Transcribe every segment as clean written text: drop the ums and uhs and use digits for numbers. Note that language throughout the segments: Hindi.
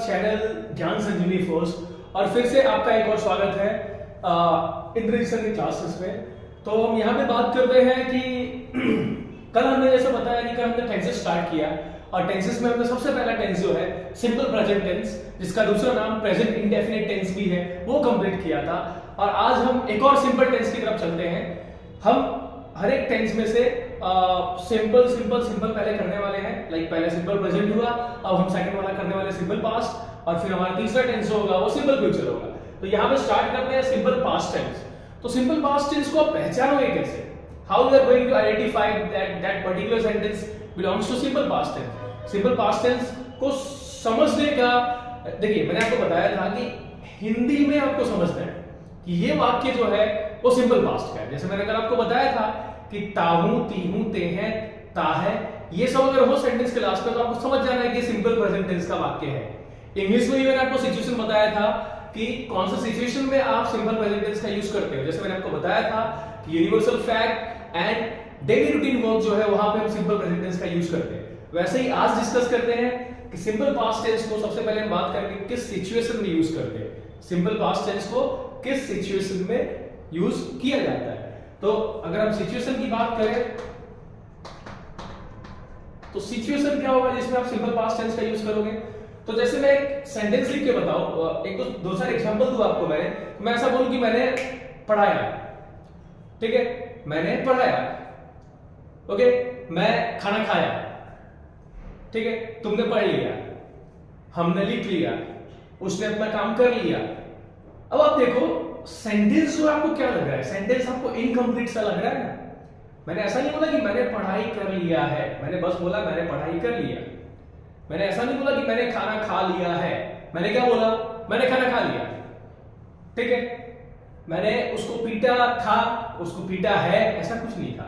चैनल ज्ञान संजीवनी फर्स्ट और फिर से आपका एक और स्वागत है इंद्रजीत सर की क्लासेस में। तो हम यहाँ पे बात कर रहे हैं कि कल हमने जैसे बताया कि कल हमने टेंसेस स्टार्ट किया और टेंसेस में हमने सबसे पहला टेंस जो है सिंपल प्रेजेंट टेंस, जिसका दूसरा नाम प्रेजेंट इंडेफिनिट टेंस भी है, वो कंप्लीट किया था। और आज हम एक और सिंपल टेंस की तरफ चलते हैं। हम हर एक टेंस में से सिंपल पहले करने वाले हैं। लाइक पहले सिंपल प्रेजेंट हुआ, अब हम सेकंड वाला करने वाले सिंपल पास्ट, और फिर हमारा तीसरा टेंस होगा वो सिंपल फ्यूचर होगा। तो यहाँ पे स्टार्ट करते हैं सिंपल पास्ट टेंस। तो सिंपल पास्ट टेंस को आप पहचानोगे कैसे? How you are going to identify that particular sentence belongs to simple past tense. Simple past tense को समझने का, देखिए मैंने आपको बताया था कि हिंदी में आपको समझना है कि ये वाक्य जो है वो सिंपल पास्ट का है। जैसे मैंने कल आपको बताया था कि ताहू, तीहू, तेहे, ताहे, ये सब अगर हो सेंटेंस के लास्ट में तो आपको समझ जाना है कि सिंपल प्रेजेंट टेंस का वाक्य है। इंग्लिश में भी मैंने आपको सिचुएशन बताया था कि कौन सा सिचुएशन में आप सिंपल प्रेजेंट टेंस का यूज करते हो। जैसे मैंने आपको बताया था कि universal fact and daily routine work जो है वहां पे हम सिंपल प्रेजेंट टेंस का यूज करते हैं। वैसे ही आज डिस्कस करते हैं कि सिंपल पास्ट टेंस को सबसे पहले हम बात करेंगे किस सिचुएशन में यूज करते हैं। सिंपल पास्ट टेंस को किस सिचुएशन में यूज किया जाता है। तो अगर हम सिचुएशन की बात करें तो सिचुएशन क्या होगा जिसमें आप सिंपल पास्ट टेंस का यूज करोगे। तो जैसे मैं एक सेंटेंस लिख के बताऊं, एक तो दो चार एग्जांपल दूं आपको। मैं ऐसा बोलूं कि मैंने पढ़ाया, ठीक है, मैंने पढ़ाया, ओके, मैं खाना खाया, ठीक है, तुमने पढ़ लिया, हमने लिख लिया, उसने अपना काम कर लिया। अब आप देखो सेंटेंस जो आपको क्या लग रहा है, सेंटेंस आपको इनकम्प्लीट सा लग रहा है ना। मैंने ऐसा नहीं बोला कि मैंने पढ़ाई कर लिया है, मैंने बस बोला मैंने पढ़ाई कर लिया। मैंने ऐसा नहीं बोला कि मैंने खाना खा लिया है, मैंने क्या बोला, मैंने खाना खा लिया, ठीक है। मैंने उसको पीटा था, उसको पीटा है, ऐसा कुछ नहीं था,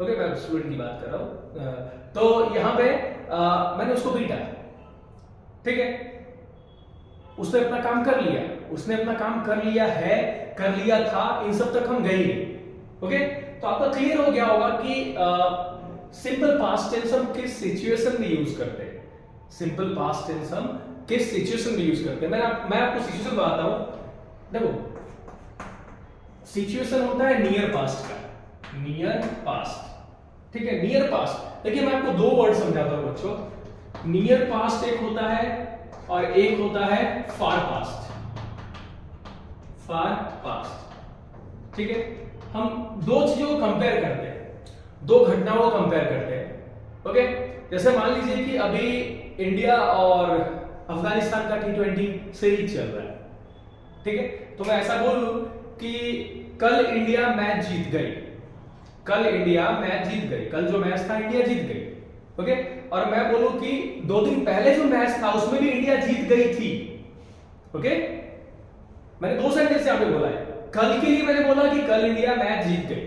ओके। मैं स्टूडेंट की बात कर रहा हूं। तो यहां पे मैंने उसको पीटा, ठीक है, उसने अपना काम कर लिया, उसने अपना काम कर लिया है, कर लिया था, इन सब तक हम गए नहीं, ओके। तो आपका क्लियर हो गया होगा कि सिंपल पास्ट टेंस हम किस सिचुएशन में यूज करते हैं। सिंपल पास्ट टेंस हम किस सिचुएशन में यूज करते हैं। मैं आपको सिचुएशन बताता हूं। देखो सिचुएशन होता है नियर पास्ट का, नियर पास्ट, ठीक है, नियर पास्ट। देखिए मैं आपको दो वर्ड समझाता हूं बच्चों। नियर पास्ट एक होता है और एक होता है फार पास्ट, फार पास्ट, ठीक है। हम दो चीजों को कंपेयर करते हैं, दो घटनाओं को कंपेयर करते हैं, ओके। जैसे मान लीजिए कि अभी इंडिया और अफगानिस्तान का T20 सीरीज चल रहा है, ठीक है। तो मैं ऐसा बोल लूं कि कल इंडिया मैच जीत गई, कल इंडिया मैच जीत गई, कल जो मैच था इंडिया जीत गई, ओके। और मैं बोलूं कि 2 दिन पहले जो मैच था उसमें भी इंडिया जीत गई थी, ओके। मैंने दो सेंटेंस यहां पे बोला है। कल के लिए मैंने बोला कि कल इंडिया मैच जीत गई,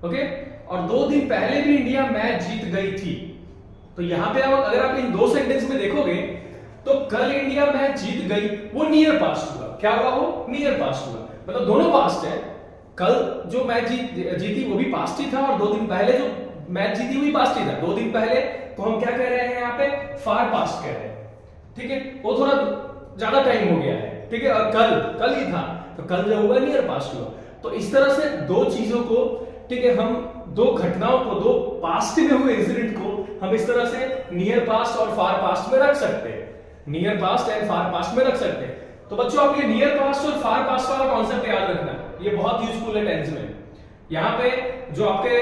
ओके, और 2 दिन पहले भी इंडिया मैच जीत गई थी। तो यहां पे अगर आप इन दो सेंटेंस में देखोगे तो कल इंडिया मैच जीत गई वो नियर पास्ट हुआ। क्या हुआ? वो नियर पास्ट हुआ, मतलब दोनों पास्ट है। कल जो मैच जीती वो भी पास्ट ही था, और 2 दिन पहले जो मैच जीती हुई पास्ट ही था। 2 दिन पहले तो हम क्या कह रहे हैं यहाँ पे, फार पास्ट कह रहे हैं, ठीक है। वो थोड़ा ज्यादा टाइम हो गया है, ठीक है, और कल ही था, तो कल जो हुआ नियर पास्ट हुआ। तो इस तरह से दो चीजों को, ठीक है, हम दो घटनाओं को, दो पास्ट में हुए इंसिडेंट को हम इस तरह से नियर पास्ट और फार पास्ट में रख सकते हैं, near past and far past में रख सकते हैं। तो बच्चों आप ये नियर पास्ट और फार पास्ट वाला कॉन्सेप्ट याद रखना, ये बहुत यूजफुल है टेंस में। यहाँ पे जो आपके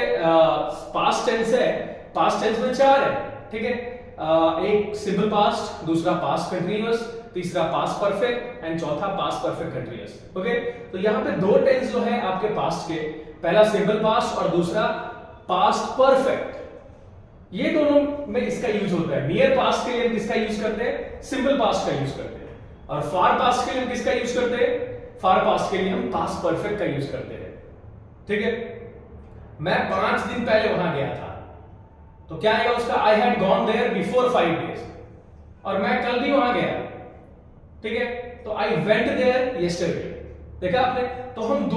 पास्ट टेंस है, पास्ट टेंस में 4 है, ठीक है। एक सिंपल पास्ट, दूसरा पास्ट कंटिन्यूअस, तीसरा पास्ट परफेक्ट एंड चौथा पास्ट परफेक्ट कंटिन्यूअस, ओके। तो यहाँ पे दो टेंस जो है आपके पास्ट के, पहला सिंपल पास्ट और दूसरा पास्ट परफेक्ट। ये दोनों में इसका यूज होता है। नियर पास्ट के लिए हम किसका यूज करते हैं? सिंपल पास्ट का यूज करते हैं। और फार पास्ट के लिए हम किसका यूज करते हैं? फार पास्ट के लिए हम पास्ट परफेक्ट का यूज करते हैं, ठीक है। मैं 5 दिन पहले वहां गया था, तो क्या आएगा उसका? I had gone there before 5 days. और मैं कल भी वहां गया, ठीक है, तो आई वेंट देयर यस्टरडे। देखा आपने? तो हम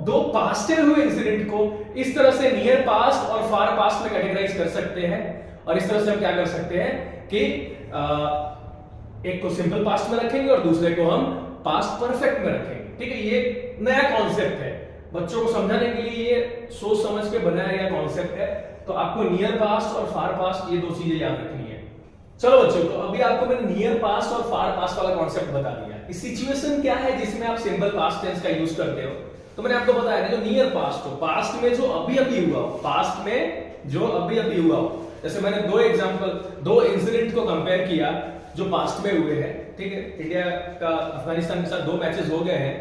दो पास्ट में हुए इंसिडेंट को इस तरह से नियर पास्ट और फार पास्ट में कैटेगराइज कर सकते हैं। और इस तरह से हम क्या कर सकते हैं कि एक को सिंपल पास्ट में रखेंगे और दूसरे को हम पास्ट परफेक्ट में रखेंगे। ठीक है, ये नया कॉन्सेप्ट है, बच्चों को समझाने के लिए ये सोच समझ के बनाया गया कॉन्सेप्ट है। तो आपको नियर पास्ट और फार पास्ट ये दो चीजें याद रखनी है। चलो बच्चों, तो अभी आपको मैंने नियर पास्ट और फार पास्ट वाला कॉन्सेप्ट बता दिया। इस सिचुएशन क्या है जिसमें आप सिंपल पास्ट टेंस का यूज करते हो, तो मैंने आपको बताया जो नियर पास्ट हो, पास्ट में जो अभी अभी हुआ हो, पास्ट में जो अभी अभी हुआ हो। जैसे मैंने दो इंसिडेंट को कंपेयर किया जो पास्ट में हुए हैं। ठीक है, इंडिया का अफगानिस्तान के साथ 2 मैचेस हो गए हैं,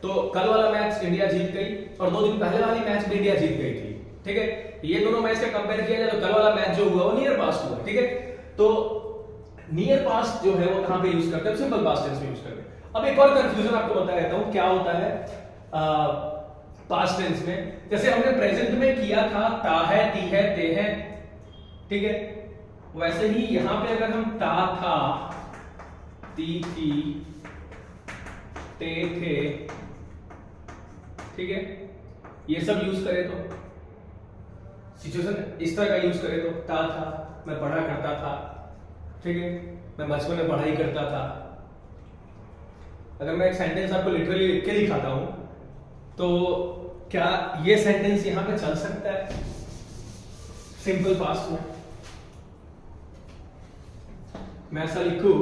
तो कल वाला मैच इंडिया जीत गई और 2 दिन पहले वाली मैच भी इंडिया जीत गई थी। ठीक है, ये दोनों मैच का कंपेयर किया जाए तो कल वाला मैच जो हुआ वो नियर पास्ट हुआ। ठीक है, तो नियर पास्ट जो है वो कहां पे यूज करते हैं, सिंपल पास्ट टेंस में यूज करते हैं। अब एक और कंफ्यूजन आपको बता देता हूं क्या होता है पास्ट टेंस में। जैसे हमने प्रेजेंट में किया था ता है, ती है, ते है, ठीक है, वैसे ही यहां पे अगर हम ता था, ती थी, ते थे, ठीक है, ये सब यूज करें तो सिचुएशन इस तरह का यूज करें तो ता था, मैं पढ़ा करता था, ठीक है, मैं बचपन में पढ़ाई करता था। अगर मैं एक सेंटेंस आपको लिटरली लिख के दिखाता हूं तो क्या ये सेंटेंस यहां पे चल सकता है सिंपल पास्ट में? मैं ऐसा लिखूं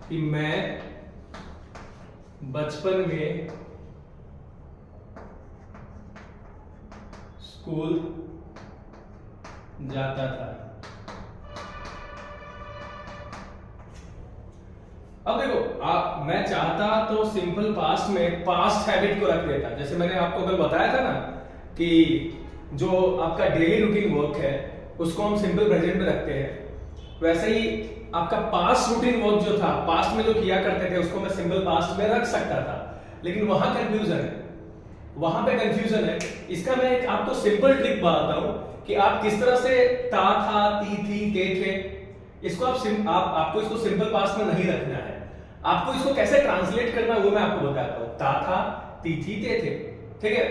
कि मैं बचपन में स्कूल जाता था। अब देखो मैं चाहता तो सिंपल पास्ट में पास्ट हैबिट को रख देता। जैसे मैंने आपको कल बताया था ना कि जो आपका डेली रूटीन वर्क है उसको हम सिंपल प्रेजेंट में रखते हैं, वैसे ही आपका पास्ट रूटीन वर्क जो था, पास्ट में जो किया करते थे, उसको मैं सिंपल पास्ट में रख सकता था। लेकिन वहां कंफ्यूजन है, वहां पे कंफ्यूजन है। इसका मैं एक आपको सिंपल ट्रिक बताता हूं कि आप किस तरह से ता था, ती थी, ते थे, इसको आपको इसको सिंपल पास्ट में नहीं रखना है। आपको इसको कैसे ट्रांसलेट करना वो मैं आपको बताता हूं। ता था, ती थी, ते थे, ठीक है।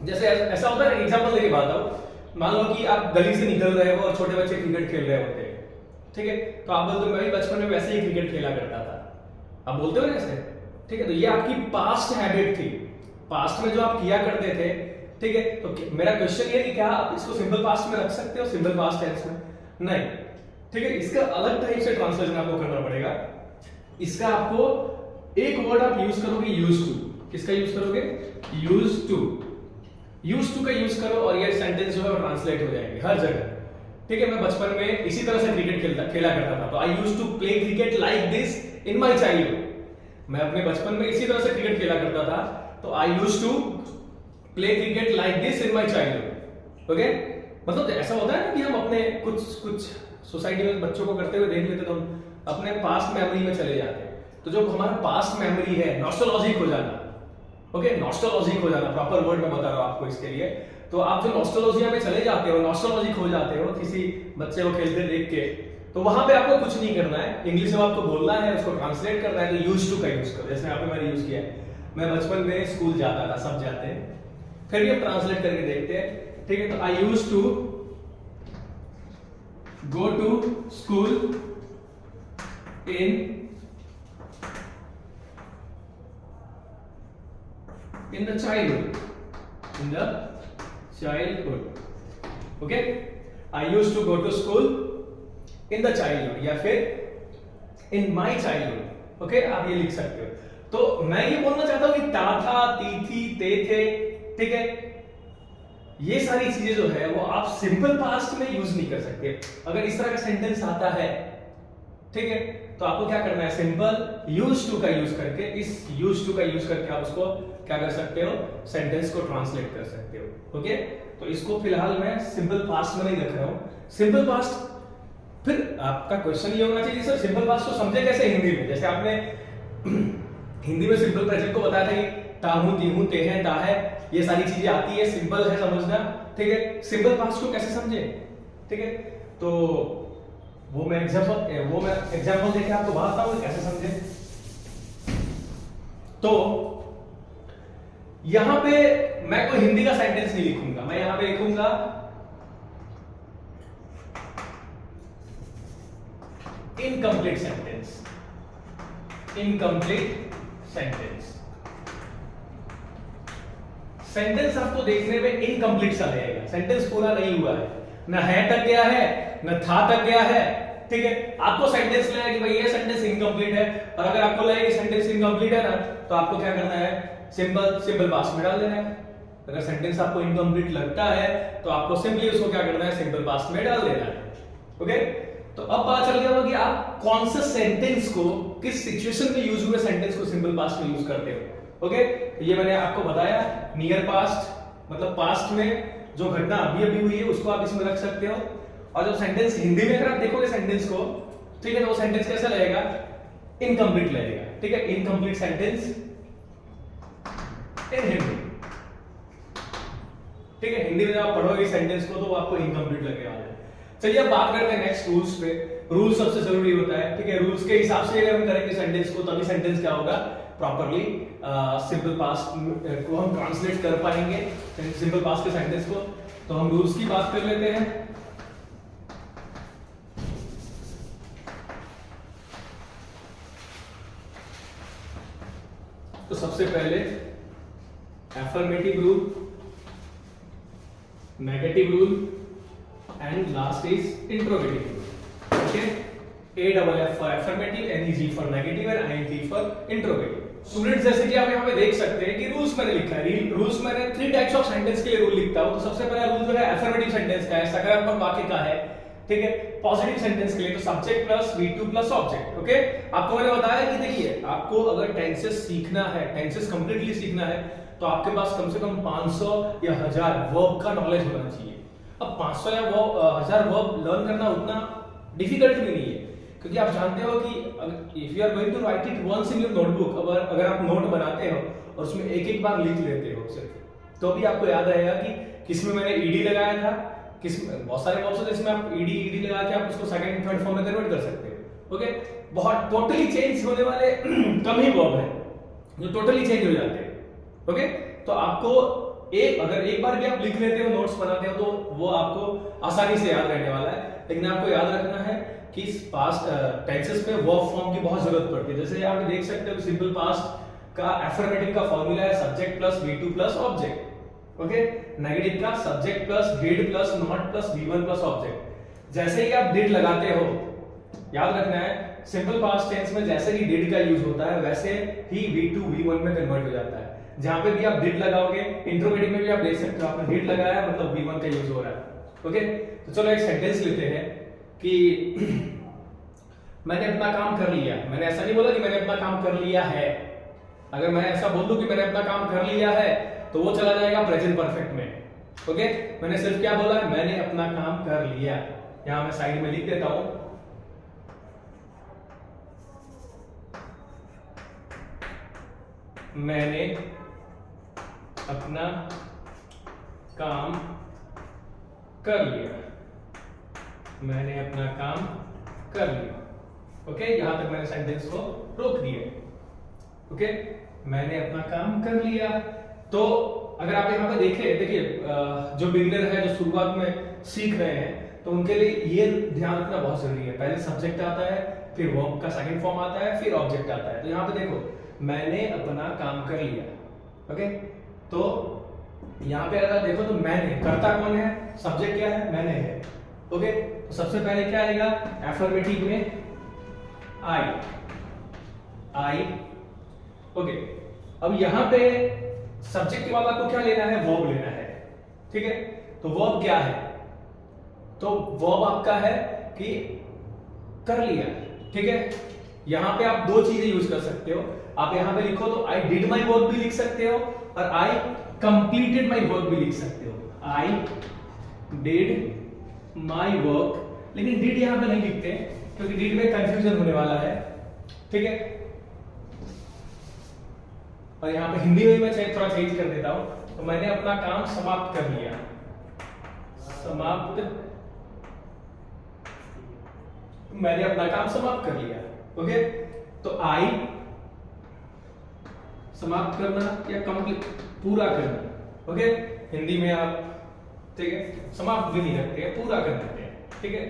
जैसे ऐसा होता है, एग्जांपल देके बताता हूं। मान लो कि आप गली से निकल रहे हो और छोटे बच्चे क्रिकेट खेल रहे होते हैं, ठीक है, तो आप बोलते हो मैं भी बचपन में वैसे ही क्रिकेट खेला करता था, आप बोलते हो ना ऐसे, ठीक है। तो ये आपकी पास्ट हैबिट थी, पास्ट में जो आप किया करते थे, ठीक है। तो मेरा क्वेश्चन ये है कि क्या आप इसको सिंपल पास्ट में रख सकते हो, सिंपल पास्ट टेंस में? नहीं, ठीक है। इसका अलग टाइप से ट्रांसलेशन आपको करना पड़ेगा। इसका आपको एक वर्ड आप यूज करोगे, यूज टू। किसका यूज करोगे? Use to. यूज टू का यूज करो और ये सेंटेंस जो है वो ट्रांसलेट हो जाएंगे हर जगह, ठीक है। मैं बचपन में इसी तरह से क्रिकेट खेला करता था, तो I used to play cricket like this in my childhood. मैं अपने बचपन में इसी तरह से क्रिकेट खेला करता था, तो I used to play cricket like this in my childhood. Okay, मतलब ऐसा होता है ना कि हम अपने कुछ सोसाइटी में बच्चों को करते हुए देख लेते तो हम अपने पास्ट मेमोरी में चले जाते हैं। तो जो हमारा पास्ट मेमोरी है, नॉस्टैल्जिक हो जाना, ओके, नॉस्टैल्जिक हो जाना, प्रॉपर वर्ड मैं बता रहा हूं आपको इसके लिए। तो आप जो नॉस्टैल्जिया में चले जाते हो, नॉस्टैल्जिक हो जाते हो किसी बच्चे को खेलते देख के, तो वहां पे आपको कुछ नहीं करना है, इंग्लिश में आपको बोलना है, उसको ट्रांसलेट करना है। तो यूज टू का यूज करो, जैसे यहाँ पे मैंने यूज किया है, मैं बचपन में स्कूल जाता था, सब जाते हैं, फिर भी हम ट्रांसलेट करके देखते हैं, ठीक है। तो I used to go to school in the childhood, okay, I used to go to school in the childhood या फिर in my childhood, okay, आप ये लिख सकते हो। तो मैं ये बोलना चाहता हूं कि ता था, ती थी, ते थे, ठीक है, ये सारी चीजें जो है वो आप सिंपल पास्ट में यूज नहीं कर सकते। अगर इस तरह का सेंटेंस आता है, ठीक है, तो आपको क्या करना है, सिंपल यूज टू का यूज करके, इस यूज टू का यूज करके आप उसको क्या कर सकते हो, सेंटेंस को ट्रांसलेट कर सकते हो। ओके, तो इसको फिलहाल मैं सिंपल पास्ट में नहीं रख रहा हूं, सिंपल पास्ट। फिर आपका क्वेश्चन ये होना चाहिए सर सिंपल पास्ट को समझे कैसे हिंदी में? जैसे आपने हिंदी में सिंपल प्रेजेंट को बताया था कि ताहू, तीहू, ते है, ता है, ये सारी चीजें आती है, सिंपल है समझना, ठीक है। सिंपल पास्ट को कैसे समझे, ठीक है, तो वो मैं एग्जांपल देके आपको बताता हूं कैसे समझे। तो यहां पे मैं कोई हिंदी का सेंटेंस नहीं लिखूंगा, मैं यहां पे लिखूंगा incomplete sentence. Incomplete sentence. Sentence आपको देखने में इनकम्प्लीट सा लगेगा, सेंटेंस पूरा नहीं हुआ है, न है तक गया है न था तक गया है। ठीक है, आपको सेंटेंस लगे कि भाई ये सेंटेंस इनकम्प्लीट है, और अगर आपको लगे कि सेंटेंस इनकम्प्लीट है ना, तो आपको क्या करना है, सिंपल पास्ट में डाल देना है। अगर सेंटेंस आपको इनकम्प्लीट लगता है तो आपको सिंपली उसको क्या करना है, सिंपल पास्ट में डाल देना है। ओके, तो अब पता चल गया होगा कि आप कौन से सेंटेंस को किस सिचुएशन में यूज हुए सेंटेंस को सिंपल पास्ट में यूज करते हो। ओके, ये मैंने आपको बताया, नियर पास्ट मतलब पास्ट में जो घटना अभी अभी हुई है उसको आप इसमें रख सकते हो। और जब सेंटेंस हिंदी में अगर आप देखोगे सेंटेंस को, ठीक है, तो वो सेंटेंस कैसा लगेगा, इनकम्प्लीट लगेगा। ठीक है, इनकम्प्लीट सेंटेंस इन हिंदी। ठीक है, हिंदी में जब आप पढ़ोगे सेंटेंस को तो वो आपको इनकम्प्लीट लगने वाला है। चलिए अब बात करते हैं नेक्स्ट रूल्स पे। रूल सबसे जरूरी होता है। ठीक है, रूल्स के हिसाब से अगर हम करेंगे सेंटेंस को, तभी सेंटेंस क्या होगा, प्रॉपर्ली सिंपल पास्ट को हम ट्रांसलेट कर पाएंगे, सिंपल पास्ट के सेंटेंस को। तो हम रूल्स की बात कर लेते हैं। तो सबसे पहले affirmative rule, negative rule and last is interrogative rule. Okay, AFF for affirmative, NEG for negative and INT for interrogative. Students जैसे कि आप यहाँ पे देख सकते हैं कि रूल्स मैंने लिखा है, रूल्स मैंने 3 टाइप्स ऑफ सेंटेंस के लिए रूल लिखता हूं। तो सबसे पहला रूल जो है एफर्मेटिव सेंटेंस का है, सकारात्मक वाक्य का है। ठीक है, पॉजिटिव सेंटेंस के लिए तो subject plus V2 plus object. Okay, आपको मैंने बताया कि देखिए, आपको अगर टेंसेस सीखना है, टेंसेस कंप्लीटली सीखना है, तो आपके पास कम से कम 500 या 1000 वर्ब का नॉलेज होना चाहिए। अब 500 या 1000 वर्ब लर्न करना उतना डिफिकल्ट भी नहीं है, क्योंकि आप जानते हो कि if you are going to write it once in your notebook, अगर आप नोट बनाते हो और उसमें एक एक बार लिख लेते हो सिर्फ, तो भी आपको याद रहेगा कि किसमें मैंने ईडी लगाया था, किसमें बहुत सारे वर्ब्स होते हैं जिसमें आप ईडी लगा के आप उसको सेकंड थर्ड फॉर्म में कन्वर्ट कर सकते हो। ओके, बहुत टोटली चेंज होने वाले कम ही वर्ब है जो टोटली चेंज हो जाते हैं। ओके, तो आपको अगर एक बार भी आप लिख लेते हो, नोट्स बनाते हो, तो वो आपको आसानी से याद रहने वाला है। लेकिन आपको याद रखना है कि पास्ट टेंसेस में वर्ब फॉर्म की बहुत जरूरत पड़ती है। जैसे आप देख सकते हो सिंपल पास्ट का एफर्मेटिव का फॉर्मूला है subject plus V2 plus object. Okay, negative का subject plus did plus not plus V1 plus object. जैसे ही आप डिड लगाते हो, याद रखना है सिंपल पास्ट टेंस में जैसे ही डिड का यूज होता है वैसे ही V2 V1 में कन्वर्ट हो जाता है। जहां पे भी आप डिड लगाओगे, इंट्रोगेटिव में भी आप देख सकते हो, आपने डिड लगाया मतलब V1 का यूज हो रहा है। ओके, तो चलो एक सेंटेंस लेते हैं कि मैंने अपना काम कर लिया। मैंने ऐसा नहीं बोला कि मैंने अपना काम कर लिया है। अगर मैं ऐसा बोल दूं कि मैंने अपना काम कर लिया है तो वो चला जाएगा प्रेजेंट परफेक्ट में। ओके, मैंने सिर्फ क्या बोला है, मैंने अपना काम कर लिया। यहां मैं साइड में लिख देता हूं, मैंने अपना काम कर लिया। मैंने अपना काम कर लिया। ओके, यहां तक मैंने सेंटेंस को रोक दिया। ओके, मैंने अपना काम कर लिया। तो अगर आप यहां पे देखिए जो बिगिनर है, जो शुरुआत में सीख रहे हैं, तो उनके लिए ये ध्यान रखना बहुत जरूरी है। पहले सब्जेक्ट आता है, फिर वर्ब का सेकंड फॉर्म आता है, फिर ऑब्जेक्ट आता है। तो यहां पे देखो, मैंने अपना काम कर लिया। ओके, तो यहां पे अगर देखो तो मैंने, कर्ता कौन है, सब्जेक्ट क्या है, मैंने है। ओके, तो सबसे पहले क्या आएगा, एफर्मेटिव में आई। ओके, अब यहां पे सब्जेक्ट के बाद आपको क्या लेना है, वर्ब लेना है। ठीक है, तो वर्ब क्या है, तो वर्ब आपका है कि कर लिया। ठीक है, यहां पे आप दो चीजें यूज कर सकते हो। आप यहां पे लिखो तो आई डिड माई वर्क भी लिख सकते हो और आई कंप्लीटेड माई वर्क भी लिख सकते हो। आई डिड माई वर्क, लेकिन डिड यहां पे नहीं लिखते क्योंकि डिड में कंफ्यूजन होने वाला है। ठीक है, और यहां पे हिंदी में मैं थोड़ा चेंज कर देता हूं, तो मैंने अपना काम समाप्त कर लिया। समाप्त, मैंने अपना काम समाप्त कर लिया। ओके, तो आई समाप्त करना या कंप्लीट, पूरा करना। ओके, हिंदी में आप, ठीक है, समाप्त भी नहीं रखते हैं, पूरा कर देते हैं। ठीक है,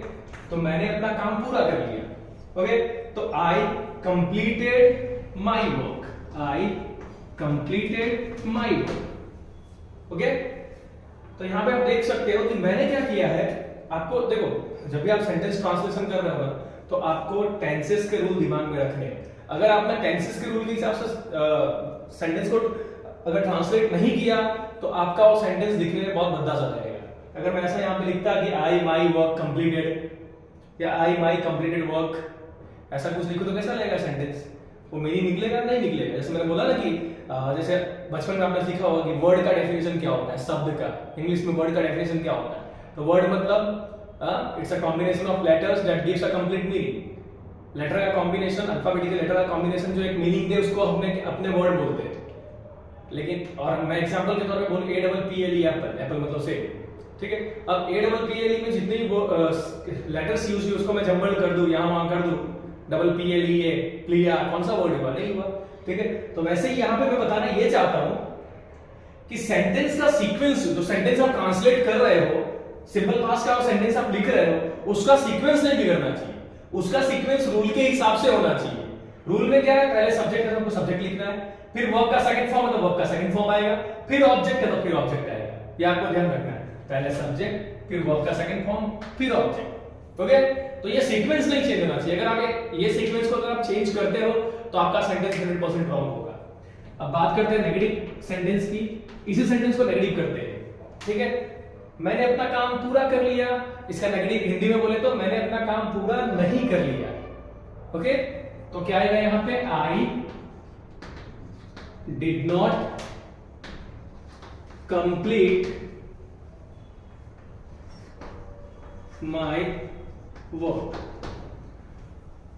तो मैंने अपना काम पूरा कर लिया। ओके, तो I completed my work, I completed my work. Okay, तो यहां पे आप देख सकते हो कि मैंने क्या किया है। आपको देखो, जब भी आप सेंटेंस ट्रांसलेशन कर रहे हो तो आपको टेंसेस के रूल दिमाग में रखने हैं। अगर आपने टेंसेस के रूल के हिसाब से सेंटेंस को अगर ट्रांसलेट नहीं किया तो आपका वो सेंटेंस दिखने में बहुत भद्दा सा लगेगा। अगर मैं ऐसा यहाँ पे लिखता कि आई माई वर्क कंप्लीटेड या आई माई कंप्लीटेड वर्क, ऐसा कुछ लिखो तो कैसा लगेगा सेंटेंस? वो मेरी निकलेगा नहीं निकलेगा। जैसे मैंने बोला ना कि जैसे बचपन में आपने सीखा होगा कि वर्ड का डेफिनेशन क्या होता है, शब्द का इंग्लिश में वर्ड का डेफिनेशन क्या होता है। तो वर्ड मतलब it's a combination of letters that gives a complete meaning. Letter का कॉम्बिनेशन, अल्फाबेटिकल लेटर का कॉम्बिनेशन जो एक मीनिंग दे उसको हमने अपने वर्ड बोलते हैं। लेकिन और मैं एग्जांपल के तौर पे बोलूं APPLE एप्पल, एप्पल मतलब सेब, ठीक है। अब APPLE में जितने भी वो लेटर्स यूज हुए उसको मैं जंबल कर दूं, यहां वहां कर दूं, PLEA प्लिया, कौन सा वर्ड हुआ? नहीं हुआ, ठीक है। तो वैसे ही यहां पे मैं बताना ये चाहता हूं कि सेंटेंस का सीक्वेंस, जो सेंटेंस आप ट्रांसलेट कर रहे हो, सिंपल पास्ट का सेंटेंस आप लिख रहे हो, उसका सीक्वेंस नहीं बिगड़ना चाहिए। उसका सीक्वेंस रूल के हिसाब से होना चाहिए। रूल में क्या है? पहले सब्जेक्ट है तो आपको सब्जेक्ट लिखना है, फिर वर्ब का सेकंड फॉर्म है तो वर्ब का सेकंड फॉर्म आएगा, फिर ऑब्जेक्ट है तो फिर ऑब्जेक्ट आएगा। ये आपको ध्यान रखना है, पहले सब्जेक्ट, फिर वर्ब का सेकंड फॉर्म, फिर ऑब्जेक्ट। ओके, तो ये सीक्वेंस नहीं चेंज होना चाहिए। अगर आप ये सीक्वेंस को अगर आप चेंज करते हो तो आपका सेंटेंस 100% रॉन्ग होगा। अब बात करते हैं नेगेटिव सेंटेंस की। इसी सेंटेंस को नेगेटिव करते हैं, ठीक है। मैंने अपना काम पूरा कर लिया, इसका नेगेटिव हिंदी में बोले तो मैंने अपना काम पूरा नहीं कर लिया। ओके, तो क्या आएगा यहां पे? I did not complete my work.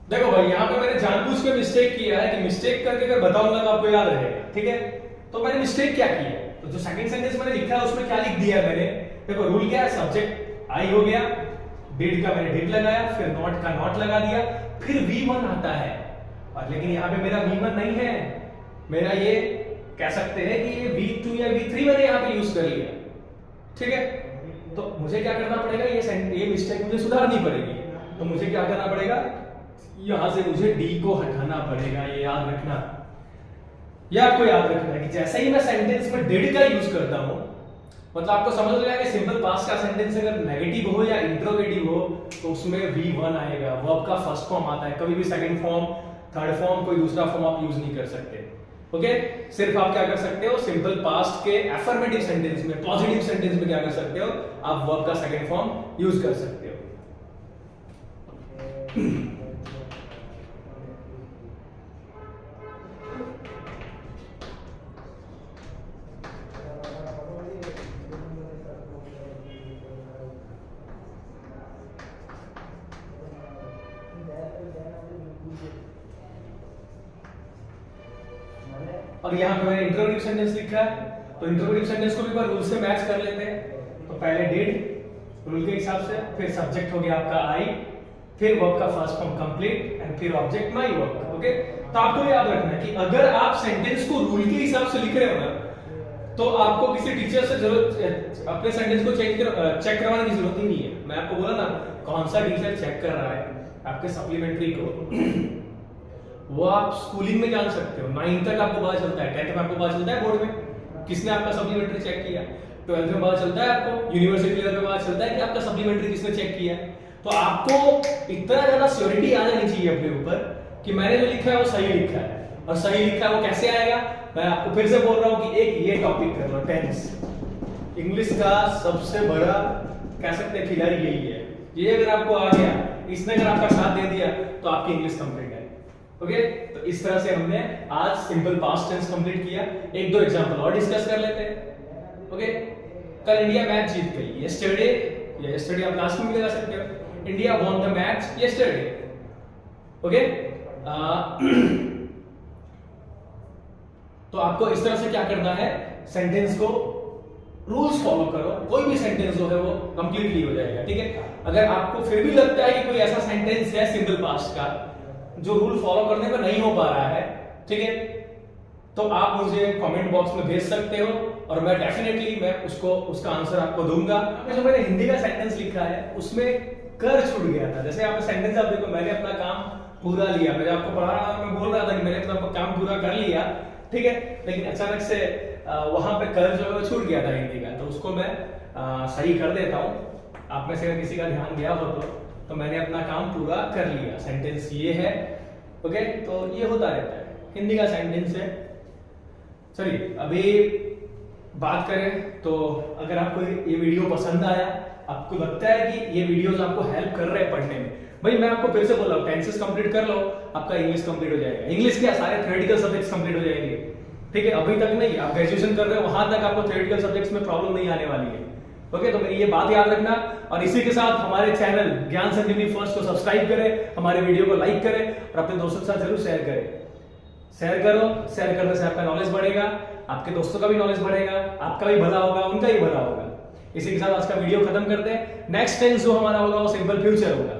देखो भाई, यहां पे मैंने जानबूझ के मिस्टेक किया है कि मिस्टेक करके अगर बताऊंगा तो आपको याद रहेगा, ठीक है। तो मैंने मिस्टेक क्या की है? तो जो सेकंड सेंटेंस मैंने लिखा है उसमें क्या लिख दिया मैंने? देखो, रूल क्या है? सब्जेक्ट आई हो गया, डिड का मैंने डिड लगाया, फिर नॉट का नॉट लगा दिया, फिर V1 आता है। और लेकिन यहाँ पे मेरा V1 नहीं है, मेरा ये कह सकते हैं कि ये V2 या V3 मैंने यहाँ पे यूज कर लिया, ठीक है। तो मुझे क्या करना पड़ेगा? ये मिस्टेक मुझे सुधारनी पड़ेगी। तो मुझे क्या करना पड़ेगा? यहां से मुझे D को हटाना पड़ेगा। ये याद रखना, ये आपको याद रखना है कि जैसे ही मैं सेंटेंस में डिड का यूज करता हूं, मतलब आपको समझ में आएगा कि सिंपल पास्ट का सेंटेंस अगर नेगेटिव हो या इंट्रोगेटिव हो तो उसमें V1 आएगा। वर्ब का फर्स्ट फॉर्म आता है, कभी भी सेकंड फॉर्म, थर्ड फॉर्म, कोई दूसरा फॉर्म आप यूज नहीं कर सकते। ओके, सिर्फ आप क्या कर सकते हो? सिंपल पास्ट के अफर्मेटिव सेंटेंस में, पॉजिटिव सेंटेंस में क्या कर सकते हो? आप वर्ब का सेकंड फॉर्म यूज कर सकते हो। और यहाँ पे मैंने इंट्रोगेटिव सेंटेंस लिखा है, तो इंट्रोगेटिव सेंटेंस को भी एक बार रूल से मैच कर लेते हैं। तो पहले डिड रूल के हिसाब से, फिर सब्जेक्ट हो गया आपका आई, फिर वर्ब का फर्स्ट फॉर्म कंप्लीट एंड फिर ऑब्जेक्ट माय वर्क। ओके, तो आपको याद रखना है कि अगर आप सेंटेंस को रूल के हिसाब से लिख रहे हो ना, तो आपको किसी टीचर से जरूरत अपने सेंटेंस को चेक करवाने की जरूरत ही नहीं है। मैं आपको बोला ना, कौन सा टीचर चेक कर रहा है आपके सप्लीमेंट्री को, वो आप स्कूलिंग में जान सकते हो। 9 तक आपको पता चलता है, 10th में आपको पता चलता है बोर्ड में किसने आपका सप्लीमेंट्री चेक किया, 12th में पता चलता है आपको, यूनिवर्सिटी लेवल पे पता चलता है कि आपका सप्लीमेंट्री किसने चेक किया। तो आपको इतना ज्यादा श्योरिटी आ जानी चाहिए अपने ऊपर कि मैंने जो लिखा है वो सही लिखा है। और सही लिखा है वो कैसे आएगा? मैं आपको फिर से बोल रहा हूं कि एक ये टॉपिक कर लो, टेंस। इंग्लिश का सबसे बड़ा कह सकते हैं खिलाड़ी यही है। ये अगर आपको आ गया, इसने अगर आपका साथ दे दिया तो आपकी इंग्लिश कंप्लीट है। ओके, तो इस तरह से हमने आज सिंपल पास्ट टेंस कंप्लीट किया। एक दो एग्जांपल और डिस्कस कर लेते हैं। ओके, कल इंडिया मैच जीत गई। यस्टरडे आप लास्ट में भी लगा सकते हो। India won the match yesterday. Okay, तो आपको इस तरह से क्या करना है? सेंटेंस को रूल्स फॉलो करो, कोई भी सेंटेंस जो है वो कंप्लीटली हो जाएगा, ठीक है। अगर आपको फिर भी लगता है कि कोई ऐसा सेंटेंस है सिंपल पास्ट का जो रूल फॉलो करने में नहीं हो पा रहा है, ठीक है, तो आप मुझे कमेंट बॉक्स में भेज सकते हो और मैं डेफिनेटली उसका आंसर आपको दूंगा। जो मैंने हिंदी का सेंटेंस लिखा है उसमें कर छूट गया था। जैसे आप सेंटेंस आप देखो, मैंने अपना काम पूरा लिया, मैं आपको पढ़ा रहा था, मैं बोल रहा था कि मैंने अपना काम पूरा कर लिया, ठीक है, लेकिन अचानक से वहां पे कर्ज जो है छूट गया था हिंदी का, तो उसको मैं सही कर देता हूँ। आप में से अगर किसी का ध्यान गया हो तो मैंने अपना काम पूरा कर लिया, सेंटेंस ये है। ओके, तो ये होता रहता है, हिंदी का सेंटेंस है। चलिए अभी बात करें तो अगर आपको ये वीडियो पसंद आया, आपको लगता है कि ये वीडियोस आपको हेल्प कर रहे हैं पढ़ने में, भाई मैं आपको फिर से बोल रहा हूँ, टेंसेस कंप्लीट कर लो, आपका इंग्लिश कंप्लीट हो जाएगा। इंग्लिश क्या, सारे थ्योरेटिकल सब्जेक्ट्स कंप्लीट हो जाएंगे, ठीक है। अभी तक नहीं, आप ग्रेजुएशन कर रहे हो, वहां तक आपको थ्योरेटिकल सब्जेक्ट्स में प्रॉब्लम नहीं आने वाली है। ओके, तो मेरी ये बात याद रखना, और इसी के साथ हमारे चैनल ज्ञान संजीवनी फर्स्ट को सब्सक्राइब करें, हमारे वीडियो को लाइक करें और अपने दोस्तों के साथ जरूर शेयर करें। शेयर करो, शेयर करने से आपका नॉलेज बढ़ेगा, आपके दोस्तों का भी नॉलेज बढ़ेगा, आपका भी भला होगा, उनका ही भला होगा। इसी के साथ आज का वीडियो खत्म करते हैं। नेक्स्ट टेंस जो हमारा होगा वो सिंपल फ्यूचर होगा।